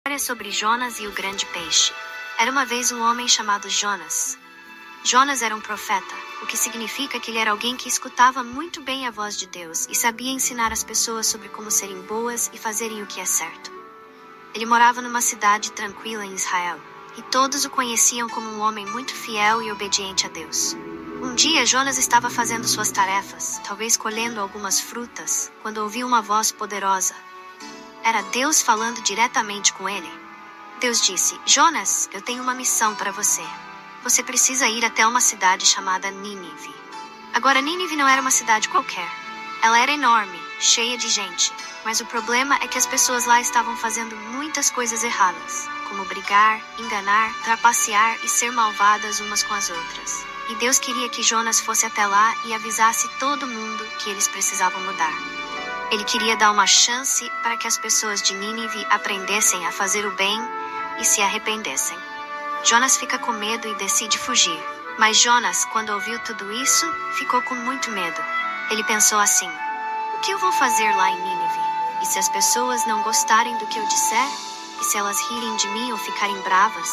História sobre Jonas e o grande peixe. Era uma vez um homem chamado Jonas. Jonas era um profeta, o que significa que ele era alguém que escutava muito bem a voz de Deus e sabia ensinar as pessoas sobre como serem boas e fazerem o que é certo. Ele morava numa cidade tranquila em Israel, e todos o conheciam como um homem muito fiel e obediente a Deus. Um dia Jonas estava fazendo suas tarefas, talvez colhendo algumas frutas, quando ouviu uma voz poderosa. Era Deus falando diretamente com ele. Deus disse: Jonas, eu tenho uma missão para você. Você precisa ir até uma cidade chamada Nínive. Agora, Nínive não era uma cidade qualquer. Ela era enorme, cheia de gente. Mas o problema é que as pessoas lá estavam fazendo muitas coisas erradas, como brigar, enganar, trapacear e ser malvadas umas com as outras. E Deus queria que Jonas fosse até lá e avisasse todo mundo que eles precisavam mudar. Ele queria dar uma chance para que as pessoas de Nínive aprendessem a fazer o bem e se arrependessem. Jonas fica com medo e decide fugir. Mas Jonas, quando ouviu tudo isso, ficou com muito medo. Ele pensou assim: o que eu vou fazer lá em Nínive? E se as pessoas não gostarem do que eu disser? E se elas rirem de mim ou ficarem bravas?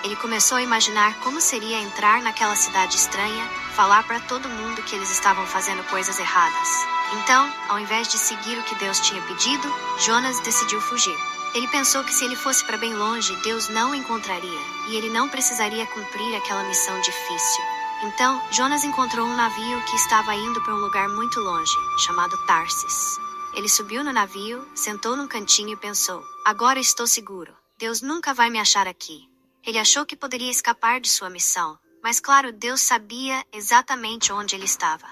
Ele começou a imaginar como seria entrar naquela cidade estranha, falar para todo mundo que eles estavam fazendo coisas erradas. Então, ao invés de seguir o que Deus tinha pedido, Jonas decidiu fugir. Ele pensou que se ele fosse para bem longe, Deus não o encontraria, e ele não precisaria cumprir aquela missão difícil. Então, Jonas encontrou um navio que estava indo para um lugar muito longe, chamado Tarsis. Ele subiu no navio, sentou num cantinho e pensou: agora estou seguro. Deus nunca vai me achar aqui. Ele achou que poderia escapar de sua missão, mas claro, Deus sabia exatamente onde ele estava.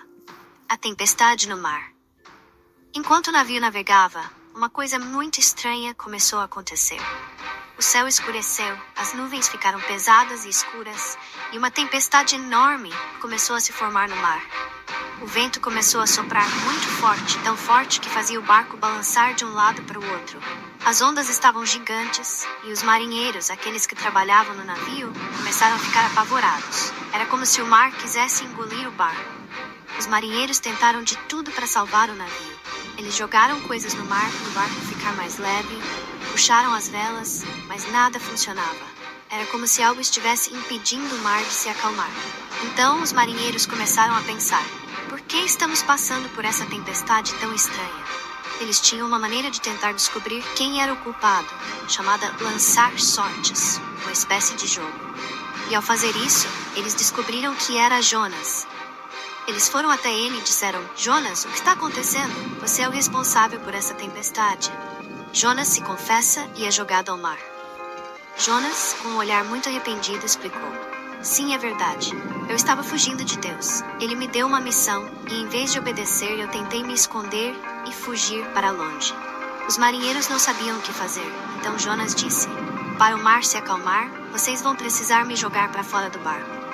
A tempestade no mar. Enquanto o navio navegava, uma coisa muito estranha começou a acontecer. O céu escureceu, as nuvens ficaram pesadas e escuras, e uma tempestade enorme começou a se formar no mar. O vento começou a soprar muito forte, tão forte que fazia o barco balançar de um lado para o outro. As ondas estavam gigantes, e os marinheiros, aqueles que trabalhavam no navio, começaram a ficar apavorados. Era como se o mar quisesse engolir o barco. Os marinheiros tentaram de tudo para salvar o navio. Eles jogaram coisas no mar para o barco ficar mais leve, puxaram as velas, mas nada funcionava. Era como se algo estivesse impedindo o mar de se acalmar. Então os marinheiros começaram a pensar: por que estamos passando por essa tempestade tão estranha? Eles tinham uma maneira de tentar descobrir quem era o culpado, chamada lançar sortes, uma espécie de jogo. E ao fazer isso, eles descobriram que era Jonas. Eles foram até ele e disseram: Jonas, o que está acontecendo? Você é o responsável por essa tempestade. Jonas se confessa e é jogado ao mar. Jonas, com um olhar muito arrependido, explicou: sim, é verdade. Eu estava fugindo de Deus. Ele me deu uma missão e, em vez de obedecer, eu tentei me esconder e fugir para longe. Os marinheiros não sabiam o que fazer, então Jonas disse: para o mar se acalmar, vocês vão precisar me jogar para fora do barco.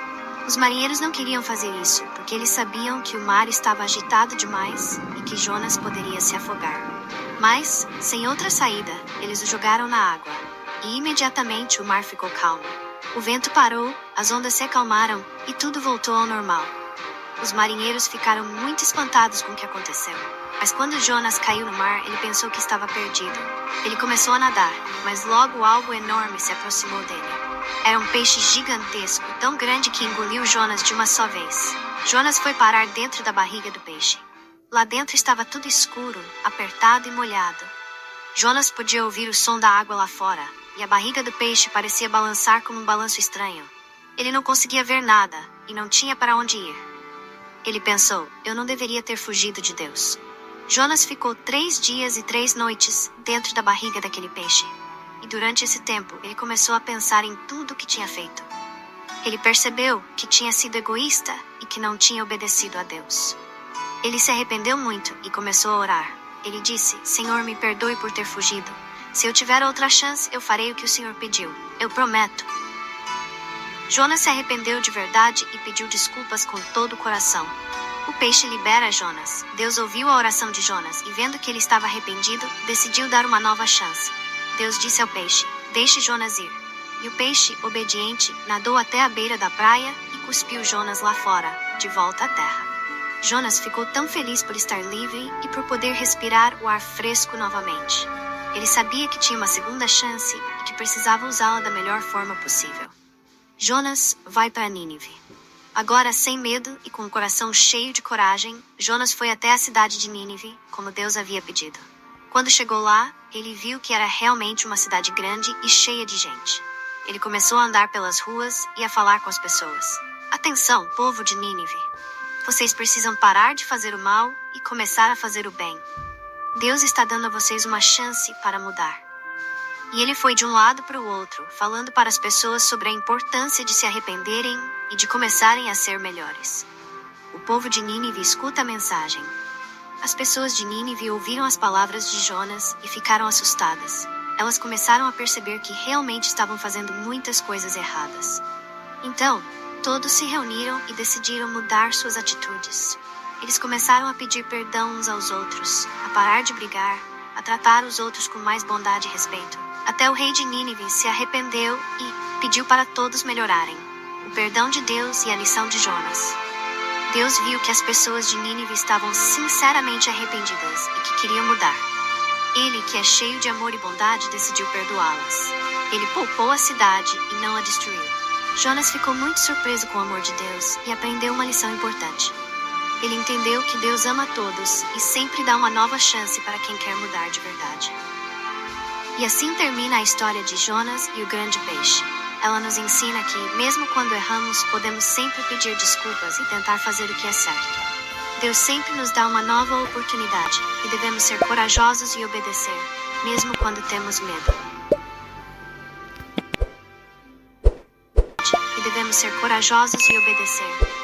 Os marinheiros não queriam fazer isso, porque eles sabiam que o mar estava agitado demais e que Jonas poderia se afogar. Mas, sem outra saída, eles o jogaram na água, e imediatamente o mar ficou calmo. O vento parou, as ondas se acalmaram e tudo voltou ao normal. Os marinheiros ficaram muito espantados com o que aconteceu. Mas quando Jonas caiu no mar, ele pensou que estava perdido. Ele começou a nadar, mas logo algo enorme se aproximou dele. Era um peixe gigantesco, tão grande que engoliu Jonas de uma só vez. Jonas foi parar dentro da barriga do peixe. Lá dentro estava tudo escuro, apertado e molhado. Jonas podia ouvir o som da água lá fora, e a barriga do peixe parecia balançar como um balanço estranho. Ele não conseguia ver nada, e não tinha para onde ir. Ele pensou: eu não deveria ter fugido de Deus. Jonas ficou 3 dias e 3 noites dentro da barriga daquele peixe. E durante esse tempo, ele começou a pensar em tudo o que tinha feito. Ele percebeu que tinha sido egoísta e que não tinha obedecido a Deus. Ele se arrependeu muito e começou a orar. Ele disse: Senhor, me perdoe por ter fugido. Se eu tiver outra chance, eu farei o que o Senhor pediu. Eu prometo. Jonas se arrependeu de verdade e pediu desculpas com todo o coração. O peixe libera Jonas. Deus ouviu a oração de Jonas e, vendo que ele estava arrependido, decidiu dar uma nova chance. Deus disse ao peixe: deixe Jonas ir. E o peixe, obediente, nadou até a beira da praia e cuspiu Jonas lá fora, de volta à terra. Jonas ficou tão feliz por estar livre e por poder respirar o ar fresco novamente. Ele sabia que tinha uma segunda chance e que precisava usá-la da melhor forma possível. Jonas vai para Nínive. Agora, sem medo e com o coração cheio de coragem, Jonas foi até a cidade de Nínive, como Deus havia pedido. Quando chegou lá, ele viu que era realmente uma cidade grande e cheia de gente. Ele começou a andar pelas ruas e a falar com as pessoas. Atenção, povo de Nínive! Vocês precisam parar de fazer o mal e começar a fazer o bem. Deus está dando a vocês uma chance para mudar. E ele foi de um lado para o outro, falando para as pessoas sobre a importância de se arrependerem e de começarem a ser melhores. O povo de Nínive escuta a mensagem. As pessoas de Nínive ouviram as palavras de Jonas e ficaram assustadas. Elas começaram a perceber que realmente estavam fazendo muitas coisas erradas. Então, todos se reuniram e decidiram mudar suas atitudes. Eles começaram a pedir perdão uns aos outros, a parar de brigar, a tratar os outros com mais bondade e respeito. Até o rei de Nínive se arrependeu e pediu para todos melhorarem. O perdão de Deus e a lição de Jonas. Deus viu que as pessoas de Nínive estavam sinceramente arrependidas e que queriam mudar. Ele, que é cheio de amor e bondade, decidiu perdoá-las. Ele poupou a cidade e não a destruiu. Jonas ficou muito surpreso com o amor de Deus e aprendeu uma lição importante. Ele entendeu que Deus ama todos e sempre dá uma nova chance para quem quer mudar de verdade. E assim termina a história de Jonas e o grande peixe. Ela nos ensina que, mesmo quando erramos, podemos sempre pedir desculpas e tentar fazer o que é certo. Deus sempre nos dá uma nova oportunidade e devemos ser corajosos e obedecer, mesmo quando temos medo. E devemos ser corajosos e obedecer,